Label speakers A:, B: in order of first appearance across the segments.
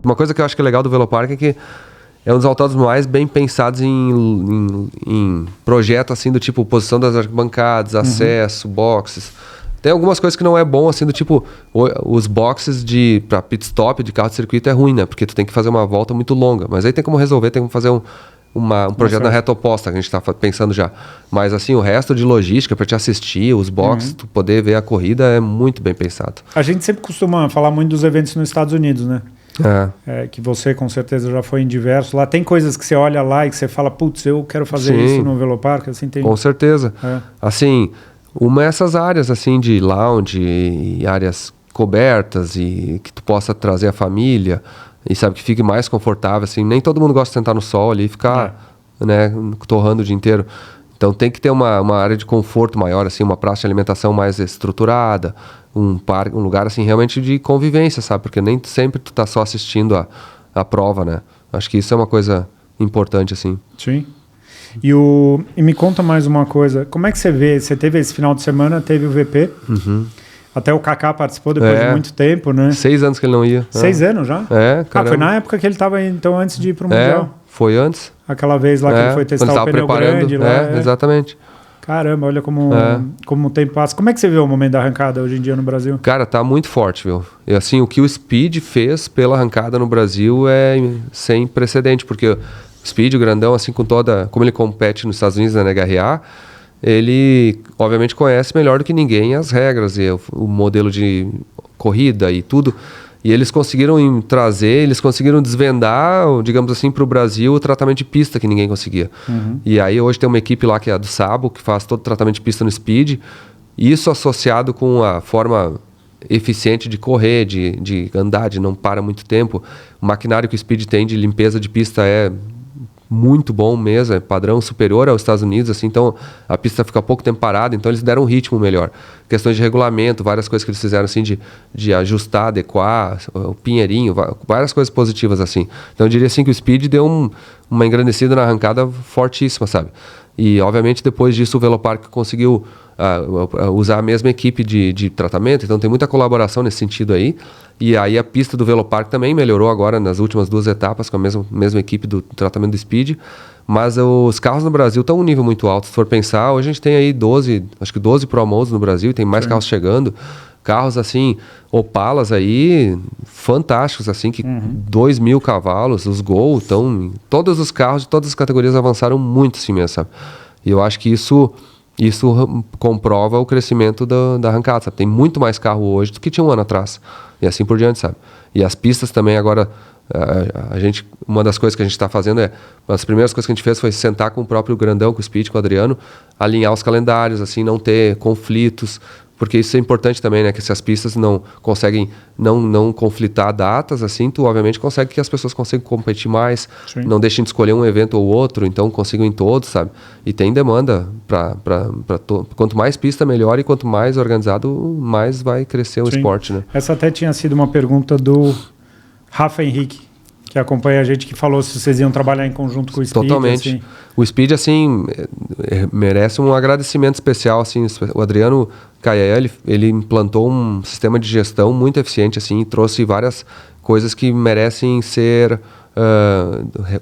A: Uma coisa que eu acho que é legal do Velopark é que é um dos autódromos mais bem pensados em projeto, assim, do tipo posição das arquibancadas, acesso, boxes. Tem algumas coisas que não é bom, assim, do tipo os boxes para pit stop de carro de circuito é ruim, né? Porque tu tem que fazer uma volta muito longa. Mas aí tem como resolver, tem como fazer um projeto na reta oposta, que a gente está pensando já. Mas assim, o resto de logística para te assistir, os boxes, tu poder ver a corrida é muito bem pensado.
B: A gente sempre costuma falar muito dos eventos nos Estados Unidos, né? Que você com certeza já foi em diversos. Lá tem coisas que você olha lá e que você fala, putz, eu quero fazer isso no Velopark. Assim, tem...
A: Com certeza. Assim, essas áreas assim de lounge e áreas cobertas e que tu possa trazer a família e sabe que fique mais confortável, assim. Nem todo mundo gosta de sentar no sol ali e ficar né, torrando o dia inteiro. Então tem que ter uma área de conforto maior, assim, uma praça de alimentação mais estruturada, um lugar assim realmente de convivência, sabe? Porque nem sempre tu tá só assistindo a prova, né? Acho que isso é uma coisa importante, assim.
B: Sim. E me conta mais uma coisa, como é que você vê? Você teve esse final de semana, teve o VP, até o Kaká participou depois de muito tempo, né?
A: 6 anos que ele não ia.
B: 6 anos já?
A: Caramba.
B: Foi na época que ele estava, então, antes de ir pro Mundial.
A: Foi antes.
B: Aquela vez lá que ele foi testar o pneu grande lá.
A: Exatamente.
B: Caramba, olha como o tempo passa. Como é que você vê o momento da arrancada hoje em dia no Brasil?
A: Cara, tá muito forte, viu? E assim, o que o Speed fez pela arrancada no Brasil é sem precedente, porque o Speed, o grandão, assim, como ele compete nos Estados Unidos na NHRA, ele obviamente conhece melhor do que ninguém as regras e o modelo de corrida e tudo. E eles conseguiram eles conseguiram desvendar, digamos assim, para o Brasil o tratamento de pista que ninguém conseguia. E aí hoje tem uma equipe lá que é a do Sabo, que faz todo o tratamento de pista no Speed. Isso associado com a forma eficiente de correr, de andar, de não parar muito tempo. O maquinário que o Speed tem de limpeza de pista é muito bom mesmo, é padrão superior aos Estados Unidos, assim, então a pista fica pouco tempo parada, então eles deram um ritmo melhor. Questões de regulamento, várias coisas que eles fizeram assim de ajustar, adequar, o pinheirinho, várias coisas positivas assim. Então eu diria assim que o Speed deu uma engrandecida na arrancada fortíssima, sabe? E obviamente depois disso o Velopark conseguiu usar a mesma equipe de tratamento, então tem muita colaboração nesse sentido aí. E aí a pista do Velopark também melhorou agora nas últimas 2 etapas com a mesma equipe do tratamento do Speed. Mas os carros no Brasil estão um nível muito alto. Se for pensar, hoje a gente tem aí 12 Pro Modes no Brasil, tem mais carros chegando. Carros assim, Opalas aí, fantásticos, assim, que 2.000 cavalos, os Gol, todos os carros de todas as categorias avançaram muito assim mesmo, sabe? E eu acho que isso comprova o crescimento da arrancada, sabe? Tem muito mais carro hoje do que tinha um ano atrás. E assim por diante, sabe? E as pistas também agora, uma das coisas que a gente está fazendo uma das primeiras coisas que a gente fez foi sentar com o próprio grandão, com o Speed, com o Adriano, alinhar os calendários, assim, não ter conflitos, porque isso é importante também, né? Que se as pistas não conseguem não conflitar datas, assim, tu obviamente consegue que as pessoas consigam competir mais, não deixem de escolher um evento ou outro, então consigam em todos, sabe? E tem demanda quanto mais pista, melhor, e quanto mais organizado, mais vai crescer o esporte, né?
B: Essa até tinha sido uma pergunta do Rafa Henrique, que acompanha a gente, que falou se vocês iam trabalhar em conjunto com o Speed.
A: Totalmente.
B: Assim.
A: O Speed, assim, merece um agradecimento especial, assim. O Adriano Caia, ele implantou um sistema de gestão muito eficiente, assim, e trouxe várias coisas que merecem ser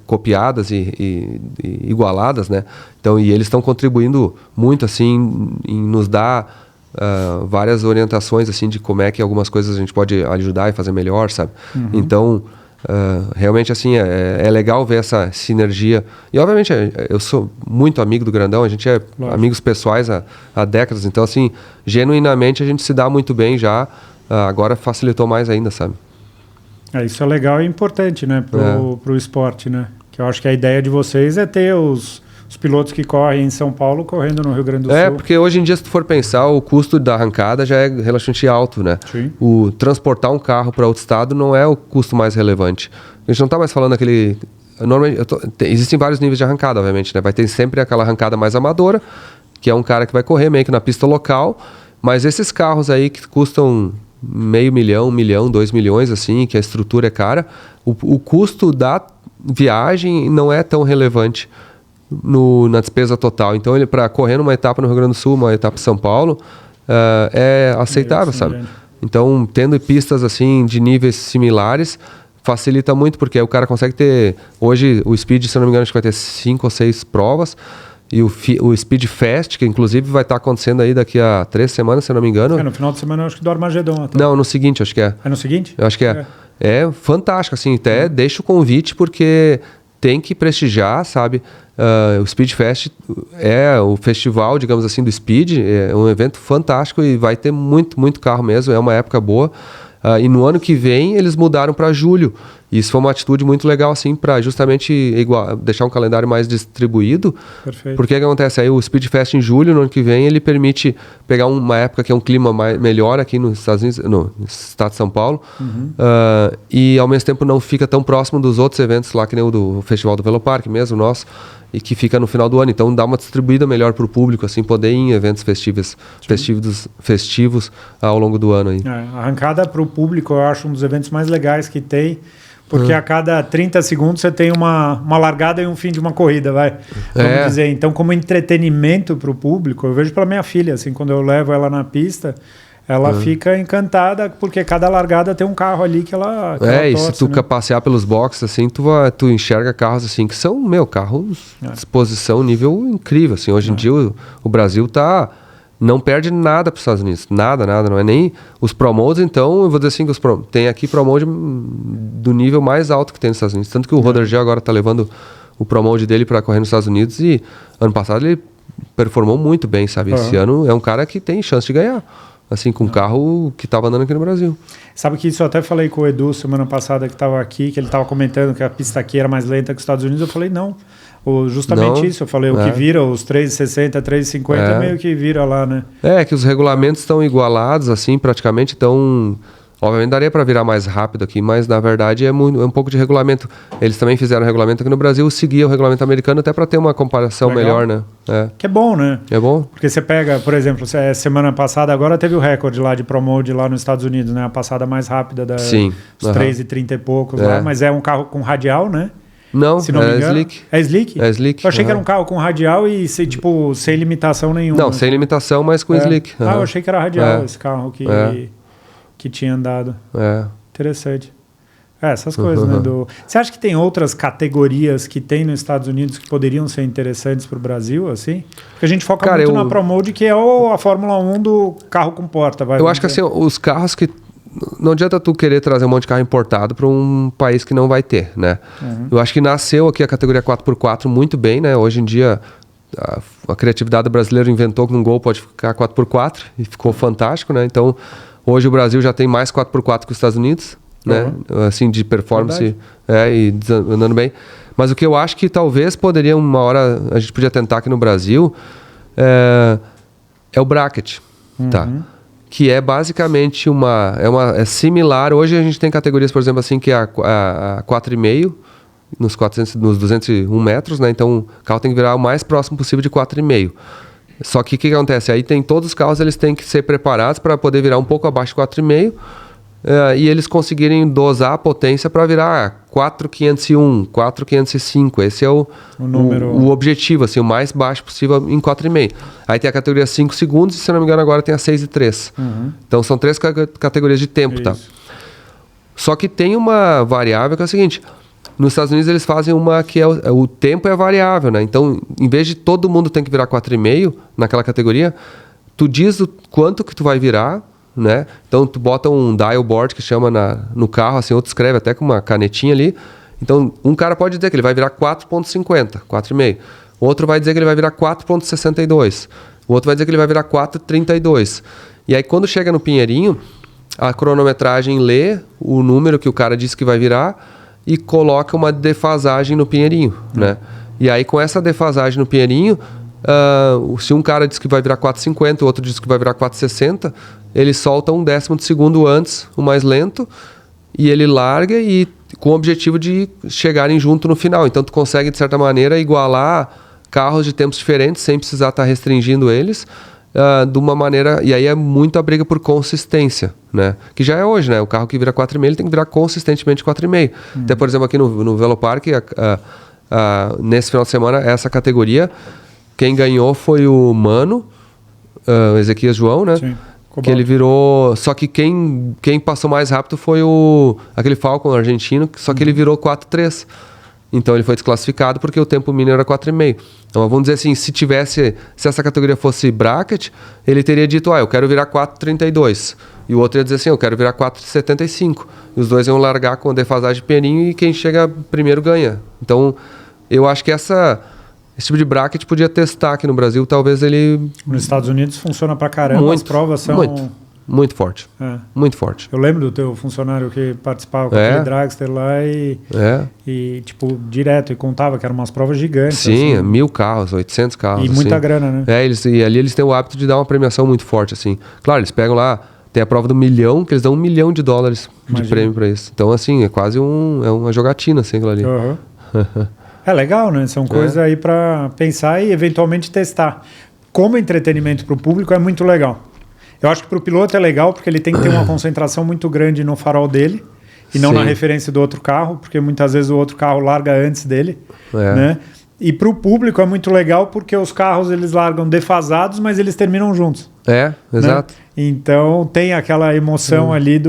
A: copiadas e igualadas, né? Então, e eles estão contribuindo muito, assim, em nos dar várias orientações, assim, de como é que algumas coisas a gente pode ajudar e fazer melhor, sabe? Então, realmente, assim, é legal ver essa sinergia. E, obviamente, eu sou muito amigo do Grandão, a gente é amigos pessoais há décadas. Então, assim, genuinamente, a gente se dá muito bem já. Agora facilitou mais ainda, sabe?
B: Isso é legal e importante, né, pro esporte, né? Que eu acho que a ideia de vocês é ter os pilotos que correm em São Paulo correndo no Rio Grande do Sul.
A: Porque hoje em dia, se tu for pensar, o custo da arrancada já é relativamente alto, né?
B: Sim.
A: O transportar um carro para outro estado não é o custo mais relevante. A gente não está mais falando aquele... Normalmente, existem vários níveis de arrancada, obviamente, né? Vai ter sempre aquela arrancada mais amadora, que é um cara que vai correr meio que na pista local, mas esses carros aí que custam $500.000, $1 milhão, 2 milhões, assim, que a estrutura é cara, o custo da viagem não é tão relevante na despesa total. Então, ele para correr numa etapa no Rio Grande do Sul, uma etapa em São Paulo, é aceitável, sabe? Então, tendo pistas assim de níveis similares, facilita muito, porque o cara consegue ter... Hoje, o Speed, se eu não me engano, acho que vai ter 5 ou 6 provas. E o Speed Fest, que inclusive vai estar acontecendo aí daqui a 3 semanas, se eu não me engano.
B: No final de semana, eu acho que do Armagedon. Até.
A: Não, no seguinte, acho que é.
B: É no seguinte?
A: Eu acho que é. É fantástico, assim, até deixa o convite, porque tem que prestigiar, sabe? O Speed Fest é o festival, digamos assim, do Speed, é um evento fantástico e vai ter muito, muito carro mesmo, é uma época boa. E no ano que vem eles mudaram para julho. Isso foi uma atitude muito legal, assim, para justamente deixar um calendário mais distribuído. Perfeito. Porque o que acontece? Aí o Speed Fest em julho, no ano que vem, ele permite pegar uma época que é um clima melhor aqui nos Estados Unidos, no estado de São Paulo, e ao mesmo tempo não fica tão próximo dos outros eventos lá, que nem o do Festival do Velopark mesmo, nosso, e que fica no final do ano. Então dá uma distribuída melhor para o público, assim, poder ir em eventos festivos ao longo do ano. Aí.
B: A arrancada para o público eu acho um dos eventos mais legais que tem, porque a cada 30 segundos você tem uma largada e um fim de uma corrida, vai. Vamos dizer. Então, como entretenimento para o público, eu vejo pela minha filha, assim, quando eu levo ela na pista, ela fica encantada, porque cada largada tem um carro ali que ela
A: e se tu passear pelos boxes, assim, tu enxerga carros, assim, que são, carros de exposição nível incrível, assim. Hoje em dia o Brasil não perde nada para os Estados Unidos, nada, não é nem os promotes. Então eu vou dizer assim, que tem aqui promote do nível mais alto que tem nos Estados Unidos, tanto que o Roder G agora está levando o promote dele para correr nos Estados Unidos, e ano passado ele performou muito bem, sabe? Esse ano é um cara que tem chance de ganhar, assim, com um carro que estava andando aqui no Brasil.
B: Sabe que isso eu até falei com o Edu semana passada, que estava aqui, que ele estava comentando que a pista aqui era mais lenta que os Estados Unidos. Eu falei, não. Justamente isso, eu falei, o que vira os 3,60, 3,50 meio que vira lá, né? Que os regulamentos estão igualados, assim, praticamente, então, obviamente daria para virar mais rápido aqui, mas na verdade é um pouco de regulamento. Eles também fizeram regulamento aqui no Brasil, seguia o regulamento americano até para ter uma comparação melhor, né? Que é bom, né?
A: É bom.
B: Porque você pega, por exemplo, semana passada agora teve o recorde lá de promote lá nos Estados Unidos, né? A passada mais rápida dos 3,30 e poucos lá, mas é um carro com radial, né?
A: Não, slick.
B: É slick?
A: É slick.
B: Eu achei que era um carro com radial e sem limitação nenhuma.
A: Não, sem limitação, mas com slick.
B: Eu achei que era radial esse carro que tinha andado. Interessante. Essas coisas, né? Você acha que tem outras categorias que tem nos Estados Unidos que poderiam ser interessantes para o Brasil, assim? Porque a gente foca muito na Promode, que é a Fórmula 1 do carro com porta.
A: Eu acho que assim, os carros que... Não adianta tu querer trazer um monte de carro importado para um país que não vai ter, né? Eu acho que nasceu aqui a categoria 4x4 muito bem, né? Hoje em dia a criatividade brasileira inventou que um Gol pode ficar 4x4 e ficou fantástico, né? Então hoje o Brasil já tem mais 4x4 que os Estados Unidos, né? Assim, de performance e andando bem. Mas o que eu acho que talvez poderia uma hora a gente podia tentar aqui no Brasil é o bracket, tá? Que é basicamente é similar. Hoje a gente tem categorias, por exemplo, assim, que é a 4,5 nos 201 metros, né? Então o carro tem que virar o mais próximo possível de 4,5. Só que o que acontece? Aí tem todos os carros, eles têm que ser preparados para poder virar um pouco abaixo de 4,5 e eles conseguirem dosar a potência para virar 4,501, 4,505. Esse é o objetivo, assim, o mais baixo possível em 4,5. Aí tem a categoria 5 segundos e, se não me engano, agora tem a 6,3. Então são 3 categorias de tempo, tá? Só que tem uma variável que é o seguinte: nos Estados Unidos eles fazem uma que o tempo é variável, né? Então, em vez de todo mundo tem que virar 4,5 naquela categoria, tu diz o quanto que tu vai virar, né? Então tu bota um dial board que chama no carro, assim, outro escreve até com uma canetinha ali. Então um cara pode dizer que ele vai virar 4,50, 4,5. O outro vai dizer que ele vai virar 4,62. O outro vai dizer que ele vai virar 4,32. E aí quando chega no Pinheirinho, a cronometragem lê o número que o cara disse que vai virar e coloca uma defasagem no Pinheirinho, né? E aí com essa defasagem no Pinheirinho, se um cara diz que vai virar 4,50, o outro diz que vai virar 4,60, ele solta um décimo de segundo antes, o mais lento, e ele larga e com o objetivo de chegarem junto no final. Então tu consegue, de certa maneira, igualar carros de tempos diferentes sem precisar estar restringindo eles de uma maneira... E aí é muito a briga por consistência, né? Que já é hoje, né? O carro que vira 4,5, ele tem que virar consistentemente 4,5. Até, por exemplo, aqui no Velopark, nesse final de semana, essa categoria, quem ganhou foi o Mano, Ezequias João, né? Sim. Que ele virou... Só que quem passou mais rápido foi aquele Falcon argentino, só que ele virou 4.3. Então ele foi desclassificado porque o tempo mínimo era 4,5. Então vamos dizer assim, se essa categoria fosse bracket, ele teria dito, eu quero virar 4,32. E o outro ia dizer assim, eu quero virar 4,75. E os dois iam largar com defasagem de pianinho e quem chega primeiro ganha. Então eu acho que esse tipo de bracket podia testar aqui no Brasil, talvez ele...
B: Nos Estados Unidos funciona pra caramba, as provas são...
A: Muito forte. Muito forte.
B: Eu lembro do teu funcionário que participava com aquele dragster lá e tipo, direto, e contava que eram umas provas gigantes.
A: Sim,
B: assim.
A: 1.000 carros, 800 carros.
B: E muita grana, né?
A: E ali eles têm o hábito de dar uma premiação muito forte, assim. Claro, eles pegam lá, tem a prova do 1 milhão, que eles dão $1 milhão de prêmio pra isso. Então, assim, é quase uma jogatina, assim, aquilo ali.
B: Uhum. É legal, né? São coisas aí pra pensar e eventualmente testar. Como entretenimento pro público é muito legal. Eu acho que para o piloto é legal porque ele tem que ter uma concentração muito grande no farol dele e não na referência do outro carro, porque muitas vezes o outro carro larga antes dele. Né? E para o público é muito legal porque os carros eles largam defasados, mas eles terminam juntos.
A: Exato.
B: Né? Então tem aquela emoção ali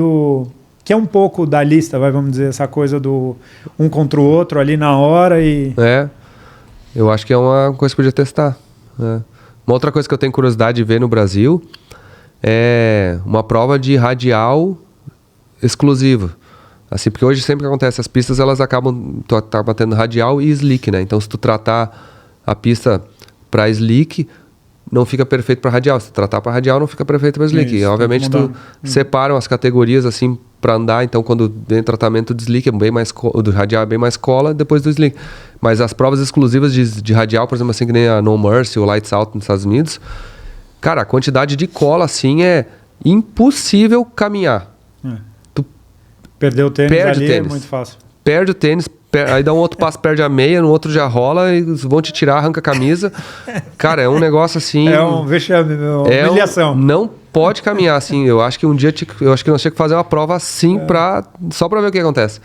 B: que é um pouco da lista, vamos dizer, essa coisa do um contra o outro ali na hora e...
A: Eu acho que é uma coisa que podia testar. Uma outra coisa que eu tenho curiosidade de ver no Brasil... é uma prova de radial exclusiva. Assim, porque hoje sempre que acontece as pistas, elas acabam tendo radial e slick, né? Então, se tu tratar a pista para slick, não fica perfeito para radial. Se tu tratar para radial, não fica perfeito para slick.
B: Isso,
A: e, obviamente, tu separam as categorias assim para andar. Então, quando tem tratamento de slick, o do radial é bem mais cola depois do slick. Mas as provas exclusivas de radial, por exemplo, assim que nem a No Mercy ou Lights Out nos Estados Unidos, cara, a quantidade de cola, assim, é impossível caminhar. Tu
B: perdeu o tênis ali é muito fácil.
A: Perde o tênis, aí dá um outro passo, perde a meia, no outro já rola, e vão te tirar, arranca a camisa. Cara, é um negócio assim...
B: É um vexame, uma humilhação.
A: Não pode caminhar assim. Eu acho que um dia nós tínhamos que fazer uma prova assim, só para ver o que acontece.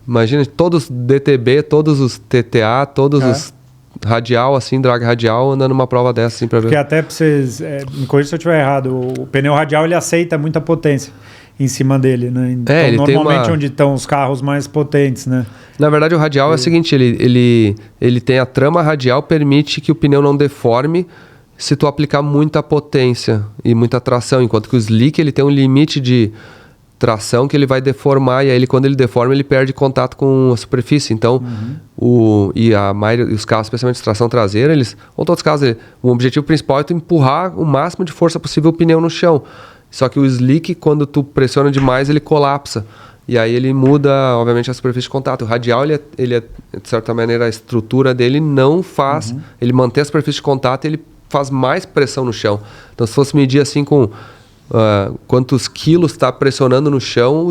A: Imagina, todos os DTB, todos os TTA, todos os... radial, assim, drag radial, andando numa prova dessa, assim, pra ver.
B: Porque até pra vocês... me corrija se eu estiver errado. O pneu radial, ele aceita muita potência em cima dele, né? Então,
A: ele
B: normalmente onde estão os carros mais potentes, né?
A: Na verdade, o radial é o seguinte, ele tem a trama radial, permite que o pneu não deforme se tu aplicar muita potência e muita tração, enquanto que o slick, ele tem um limite de tração que ele vai deformar, e aí quando ele deforma, ele perde contato com a superfície. Então, os carros, especialmente de tração traseira, ou todos os carros, o objetivo principal é tu empurrar o máximo de força possível o pneu no chão. Só que o slick, quando tu pressiona demais, ele colapsa. E aí ele muda, obviamente, a superfície de contato. O radial, ele é, de certa maneira, a estrutura dele não faz... Ele mantém a superfície de contato e ele faz mais pressão no chão. Então, se fosse medir assim com... quantos quilos está pressionando no chão,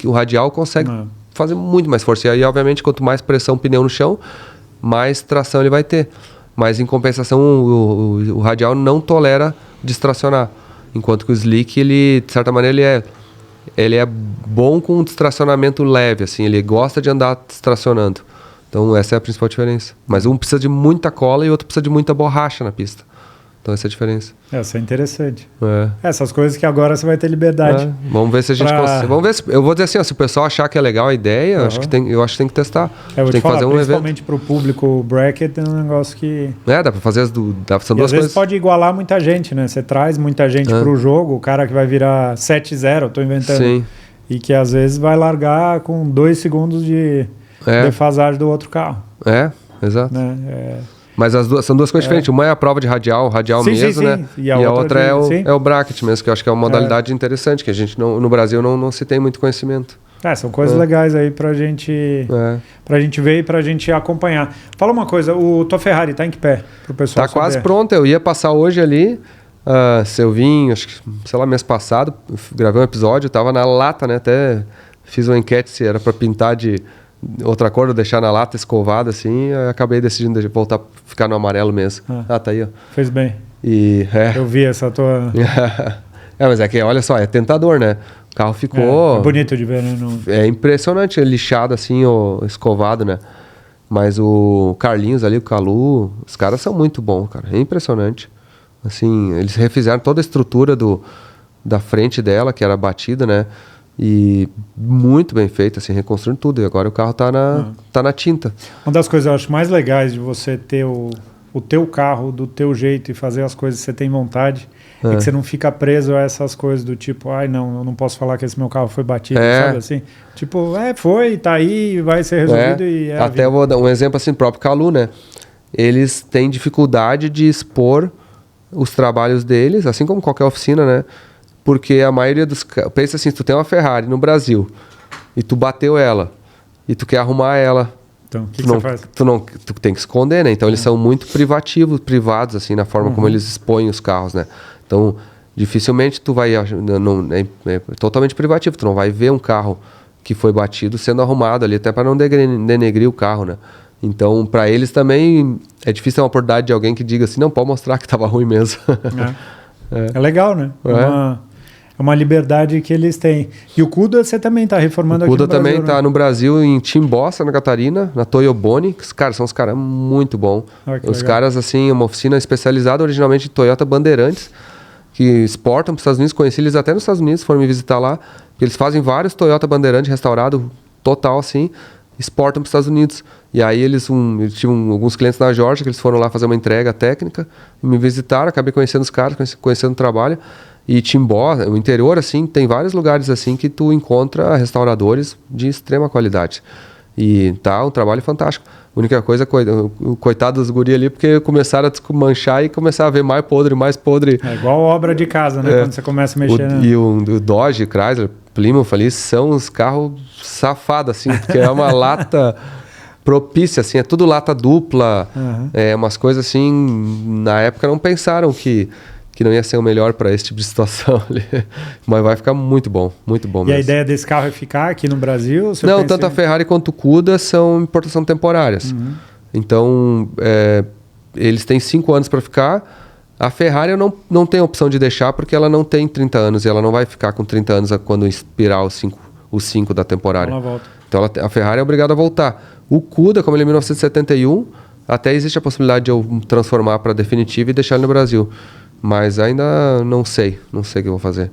A: o radial consegue fazer muito mais força. E aí, obviamente, quanto mais pressão o pneu no chão, mais tração ele vai ter. Mas, em compensação, o radial não tolera distracionar. Enquanto que o slick, ele, de certa maneira, ele é bom com um distracionamento leve. Assim, ele gosta de andar distracionando. Então, essa é a principal diferença. Mas um precisa de muita cola e o outro precisa de muita borracha na pista. Então, essa é a diferença.
B: Essa é interessante. Essas coisas que agora você vai ter liberdade.
A: Vamos ver se a gente consegue. Vamos ver eu vou dizer assim, se o pessoal achar que é legal a ideia, eu acho que tem que testar.
B: Eu vou
A: tem
B: te falar,
A: que fazer
B: principalmente para o público, o bracket é um negócio que...
A: dá para fazer são duas coisas.
B: Às vezes pode igualar muita gente, né? Você traz muita gente para o jogo, o cara que vai virar 7-0, estou inventando.
A: Sim.
B: E que às vezes vai largar com 2 segundos de defasagem do outro carro.
A: Exato.
B: Né?
A: Mas são duas coisas diferentes. Uma é a prova de radial mesmo, né? E a outra é o bracket mesmo, que eu acho que é uma modalidade interessante, que a gente no Brasil não se tem muito conhecimento.
B: São coisas legais aí pra gente ver e pra gente acompanhar. Fala uma coisa, tua Ferrari tá em que pé? Pro pessoal
A: tá quase pronta, eu ia passar hoje ali, se eu vim, acho que, sei lá, mês passado, gravei um episódio, tava na lata, né? Até fiz uma enquete se era pra pintar de outra cor, ou deixar na lata escovada assim, eu acabei decidindo voltar a ficar no amarelo mesmo. Tá aí, ó.
B: Fez bem. Eu vi essa tua...
A: mas é que, olha só, é tentador, né? O carro ficou...
B: É bonito de ver, né?
A: É impressionante, lixado assim, ou escovado, né? Mas o Carlinhos ali, o Calu, os caras são muito bons, cara. É impressionante. Assim, eles refizeram toda a estrutura da frente dela, que era batida, né? E muito bem feito, assim, reconstruindo tudo. E agora o carro tá na tinta.
B: Uma das coisas que eu acho mais legais de você ter o teu carro do teu jeito e fazer as coisas que você tem vontade é que você não fica preso a essas coisas do tipo, ai não, eu não posso falar que esse meu carro foi batido, sabe assim? Tipo, foi, tá aí, vai ser resolvido e é
A: até eu vou dar um exemplo assim, próprio Calu, né? Eles têm dificuldade de expor os trabalhos deles, assim como qualquer oficina, né? Porque a maioria dos... Pensa assim, se tu tem uma Ferrari no Brasil e tu bateu ela e tu quer arrumar ela,
B: então, o que você faz?
A: Tu tem que esconder, né? Então eles são muito privados, assim, na forma como eles expõem os carros, né? Então, dificilmente tu vai... é totalmente privativo, tu não vai ver um carro que foi batido sendo arrumado ali, até para não denegrir o carro, né? Então, para eles também é difícil ter uma oportunidade de alguém que diga assim, não, pode mostrar que estava ruim mesmo.
B: É legal, né? É uma liberdade que eles têm. E o Cuda você também está reformando aqui no Brasil. O Cuda
A: também está no Brasil, em Timbó, Santa Catarina, na Toyoboni. São uns caras muito bons. Os caras, assim, uma oficina especializada originalmente em Toyota Bandeirantes, que exportam para os Estados Unidos. Conheci eles até nos Estados Unidos, foram me visitar lá. Eles fazem vários Toyota Bandeirantes restaurado, total assim, exportam para os Estados Unidos. E aí eles tinham alguns clientes na Geórgia que eles foram lá fazer uma entrega técnica, me visitaram, acabei conhecendo os caras, conhecendo o trabalho. E Timbó, o interior, assim, tem vários lugares assim que tu encontra restauradores de extrema qualidade. E tá um trabalho fantástico. A única coisa, coitado dos guri ali, porque começaram a desmanchar e começaram a ver mais podre.
B: É igual obra de casa, né? Quando você começa a mexer.
A: E o Dodge, Chrysler, Plymouth ali, são os carros safados, assim, porque é uma lata propícia, assim, é tudo lata dupla. É umas coisas assim, na época não pensaram que não ia ser o melhor para esse tipo de situação ali. Mas vai ficar muito bom mesmo.
B: E a ideia desse carro é ficar aqui no Brasil?
A: Não, tanto a Ferrari quanto o Cuda são importação temporárias. Então, eles têm 5 anos para ficar. A Ferrari eu não tenho opção de deixar porque ela não tem 30 anos e ela não vai ficar com 30 anos quando expirar os 5 da temporária.
B: Ela volta.
A: Então a Ferrari é obrigada a voltar. O Cuda, como ele é 1971, até existe a possibilidade de eu transformar para definitivo e deixar ele no Brasil. Mas ainda não sei o que eu vou fazer.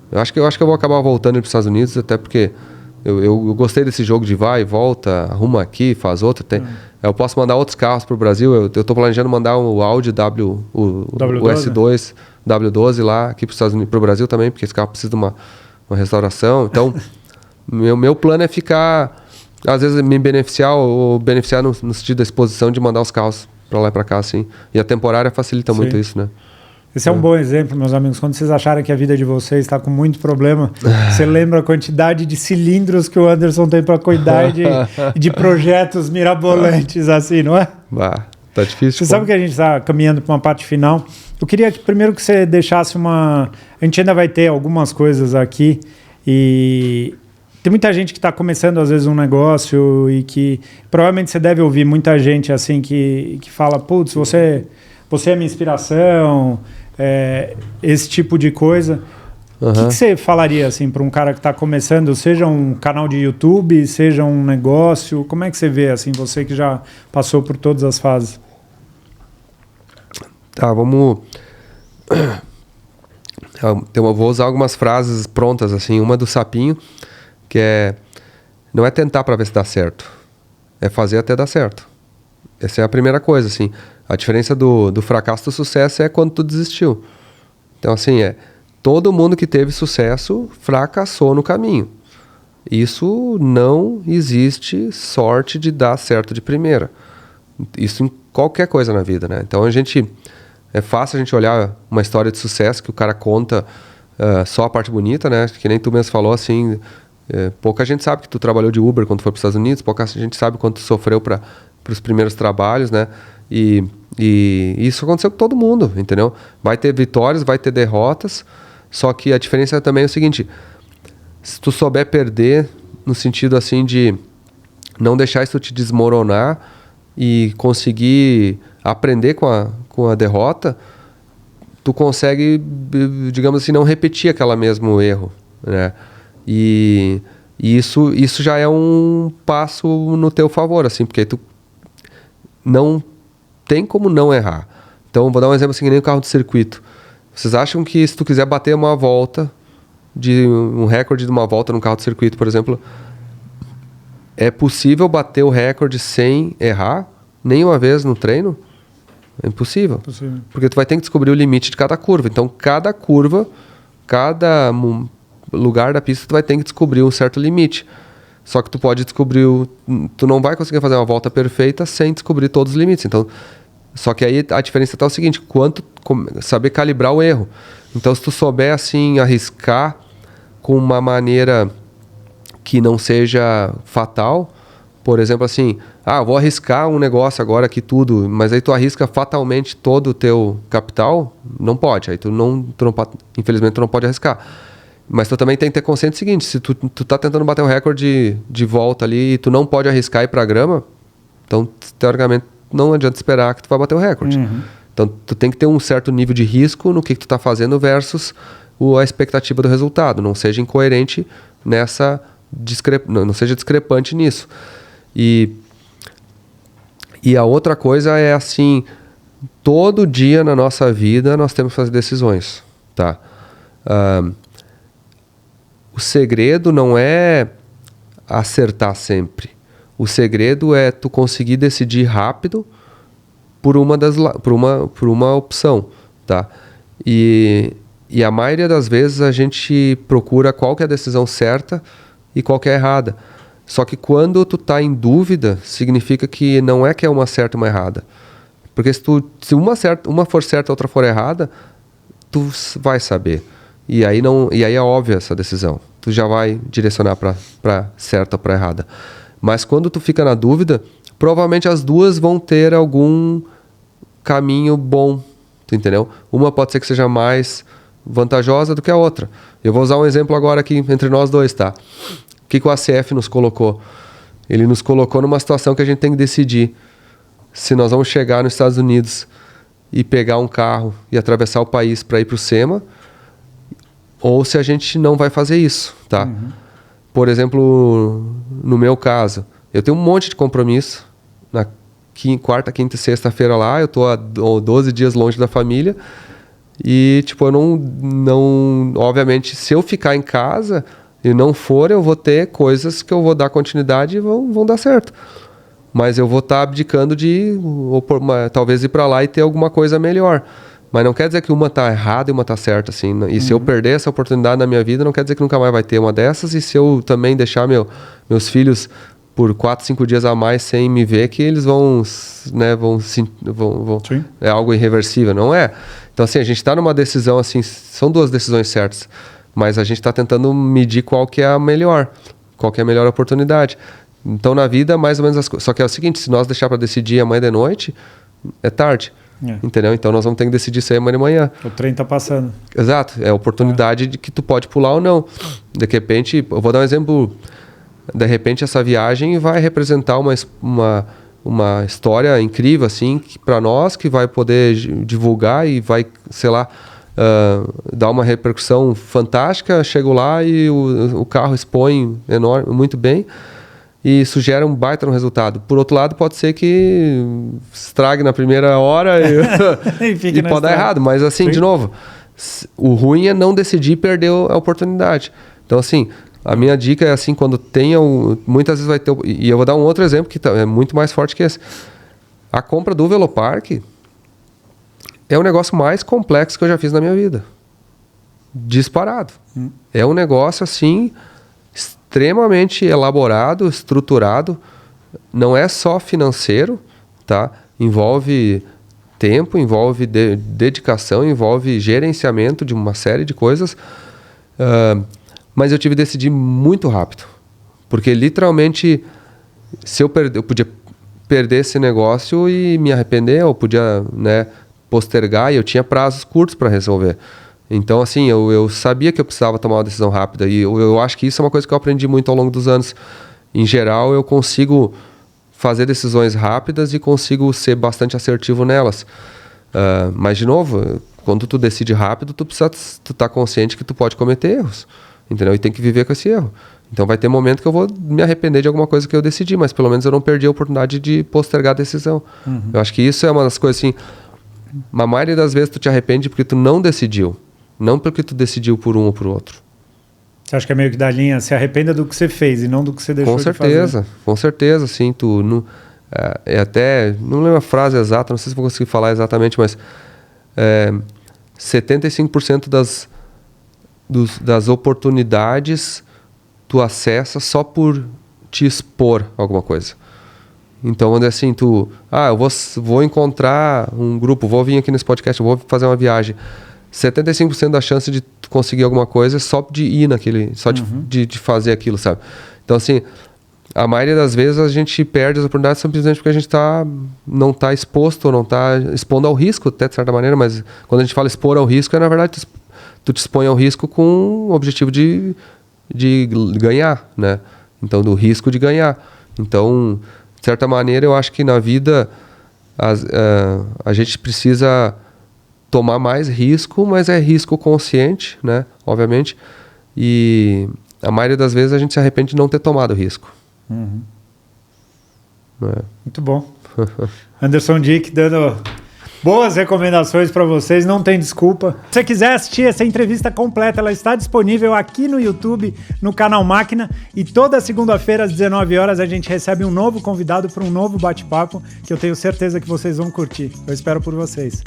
A: Eu acho que eu vou acabar voltando para os Estados Unidos, até porque eu gostei desse jogo de vai e volta, arruma aqui, faz outro. Eu posso mandar outros carros para o Brasil. Eu estou planejando mandar o Audi o S2, W12 lá aqui para o Brasil também, porque esse carro precisa de uma restauração. Então, meu plano é ficar, às vezes me beneficiar ou beneficiar no sentido da exposição de mandar os carros para lá e para cá, assim. E a temporária facilita muito isso, né?
B: Esse é um bom exemplo, meus amigos. Quando vocês acharem que a vida de vocês está com muito problema, você lembra a quantidade de cilindros que o Anderson tem para cuidar de projetos mirabolantes, assim, não é?
A: Tá difícil.
B: Você sabe que a gente está caminhando para uma parte final. Eu queria primeiro que você deixasse uma... A gente ainda vai ter algumas coisas aqui e tem muita gente que está começando às vezes um negócio e que provavelmente você deve ouvir muita gente assim que fala, putz, você é minha inspiração... esse tipo de coisa. O que você falaria assim para um cara que está começando, seja um canal de YouTube, seja um negócio? Como é que você vê assim, você que já passou por todas as fases?
A: Tá, vamos... Eu vou usar algumas frases prontas, assim. Uma do Sapinho, que não é tentar para ver se dá certo, é fazer até dar certo. Essa é a primeira coisa, assim. A diferença do fracasso do sucesso é quando tu desistiu. Então, assim, todo mundo que teve sucesso fracassou no caminho. Isso não existe sorte de dar certo de primeira. Isso em qualquer coisa na vida, né? Então, é fácil a gente olhar uma história de sucesso que o cara conta só a parte bonita, né? Que nem tu mesmo falou, assim... pouca gente sabe que tu trabalhou de Uber quando foi para os Estados Unidos, pouca gente sabe quanto tu sofreu para os primeiros trabalhos, né? E isso aconteceu com todo mundo, entendeu? Vai ter vitórias, vai ter derrotas, só que a diferença também é o seguinte: se tu souber perder, no sentido assim de não deixar isso te desmoronar e conseguir aprender com a derrota, tu consegue, digamos assim, não repetir aquele mesmo erro, né? E isso já é um passo no teu favor, assim, porque tu não tem como não errar. Então, vou dar um exemplo assim, que nem o carro de circuito. Vocês acham que se tu quiser bater uma volta de um recorde de uma volta num carro de circuito, por exemplo. É possível bater o recorde sem errar nenhuma vez no treino? É impossível. Porque tu vai ter que descobrir o limite de cada curva. Então, cada curva, cada lugar da pista, tu vai ter que descobrir um certo limite. Só que tu pode descobrir... Tu não vai conseguir fazer uma volta perfeita sem descobrir todos os limites. Então, só que aí a diferença está o seguinte, saber calibrar o erro. Então, se tu souber, assim, arriscar com uma maneira que não seja fatal, por exemplo, assim, vou arriscar um negócio agora aqui tudo, mas aí tu arrisca fatalmente todo o teu capital, não pode. Aí infelizmente tu não pode arriscar. Mas tu também tem que ter consciência do seguinte, se tu tá tentando bater o recorde de volta ali e tu não pode arriscar ir pra grama, então, teoricamente, não adianta esperar que tu vai bater o recorde. Então, tu tem que ter um certo nível de risco no que tu tá fazendo versus a expectativa do resultado. Não seja incoerente nessa... não seja discrepante nisso. E a outra coisa é assim, todo dia na nossa vida nós temos que fazer decisões, tá? O segredo não é acertar sempre. O segredo é tu conseguir decidir rápido por uma opção, tá? E a maioria das vezes a gente procura qual que é a decisão certa e qual que é errada. Só que quando tu tá em dúvida, significa que não é que é uma certa e uma errada. Porque se uma for certa e outra for errada, tu vai saber. E aí é óbvia essa decisão. Tu já vai direcionar para certa ou para errada. Mas quando tu fica na dúvida, provavelmente as duas vão ter algum caminho bom. Tu entendeu? Uma pode ser que seja mais vantajosa do que a outra. Eu vou usar um exemplo agora aqui entre nós dois, tá? O que o ACF nos colocou? Ele nos colocou numa situação que a gente tem que decidir se nós vamos chegar nos Estados Unidos e pegar um carro e atravessar o país para ir para o SEMA, ou se a gente não vai fazer isso, tá? Por exemplo, no meu caso, eu tenho um monte de compromisso na quarta, quinta e sexta-feira lá, eu estou há 12 dias longe da família e, tipo, eu não... Obviamente, se eu ficar em casa e não for, eu vou ter coisas que eu vou dar continuidade e vão dar certo. Mas eu vou estar abdicando de talvez ir para lá e ter alguma coisa melhor. Mas não quer dizer que uma está errada e uma está certa, assim. E se eu perder essa oportunidade na minha vida, não quer dizer que nunca mais vai ter uma dessas. E se eu também deixar meus filhos por 4, 5 dias a mais sem me ver, que eles vão é algo irreversível, não é? Então, assim, a gente está numa decisão, assim, são duas decisões certas. Mas a gente está tentando medir qual que é a melhor oportunidade. Então, na vida, mais ou menos as coisas. Só que é o seguinte, se nós deixar para decidir amanhã de noite, é tarde. Entendeu? Então, nós vamos ter que decidir isso aí amanhã de manhã.
B: O trem está passando.
A: Exato. É a oportunidade de que tu pode pular ou não. De repente, eu vou dar um exemplo. De repente, essa viagem vai representar uma história incrível, assim, para nós, que vai poder divulgar e vai, sei lá... dá uma repercussão fantástica, chego lá e o carro expõe muito bem e isso gera um baita no resultado. Por outro lado, pode ser que estrague na primeira hora e pode dar errado, mas assim, de novo, o ruim é não decidir e perder a oportunidade. Então, assim, a minha dica é assim, quando muitas vezes vai ter, e eu vou dar um outro exemplo que é muito mais forte que esse. A compra do Velopark é o negócio mais complexo que eu já fiz na minha vida. Disparado. É um negócio, assim, extremamente elaborado, estruturado. Não é só financeiro, tá? Envolve tempo, envolve dedicação, envolve gerenciamento de uma série de coisas. Mas eu tive que decidir muito rápido. Porque, literalmente, se eu podia perder esse negócio e me arrepender, eu podia, né, postergar, e eu tinha prazos curtos para resolver. Então, assim, eu sabia que eu precisava tomar uma decisão rápida, e eu acho que isso é uma coisa que eu aprendi muito ao longo dos anos. Em geral, eu consigo fazer decisões rápidas e consigo ser bastante assertivo nelas. Mas, de novo, quando tu decide rápido, tu tá consciente que tu pode cometer erros, entendeu? E tem que viver com esse erro. Então vai ter momento que eu vou me arrepender de alguma coisa que eu decidi, mas pelo menos eu não perdi a oportunidade de postergar a decisão. Eu acho que isso é uma das coisas, assim... A maioria das vezes tu te arrepende porque tu não decidiu. Não porque tu decidiu por um ou por outro.
B: Você acha que é meio que da linha, se arrependa do que você fez e não do que você deixou de fazer?
A: Com certeza, sim. Até, não lembro a frase exata, não sei se vou conseguir falar exatamente, mas 75% das oportunidades tu acessa só por te expor a alguma coisa. Então, quando é assim, eu vou encontrar um grupo, vou vir aqui nesse podcast, vou fazer uma viagem. 75% da chance de conseguir alguma coisa é só de ir naquele, só de fazer aquilo, sabe? Então, assim, a maioria das vezes a gente perde as oportunidades simplesmente porque a gente não está exposto, ou não está expondo ao risco, até de certa maneira, mas quando a gente fala expor ao risco, na verdade, tu te expõe ao risco com o objetivo de ganhar, né? Então, do risco de ganhar. Então, de certa maneira, eu acho que na vida a gente precisa tomar mais risco, mas é risco consciente, né? Obviamente. E a maioria das vezes a gente se arrepende de não ter tomado risco.
B: Muito bom. Anderson Dick dando boas recomendações para vocês, não tem desculpa. Se você quiser assistir essa entrevista completa, ela está disponível aqui no YouTube, no canal Máquina, e toda segunda-feira às 19 horas a gente recebe um novo convidado para um novo bate-papo que eu tenho certeza que vocês vão curtir. Eu espero por vocês.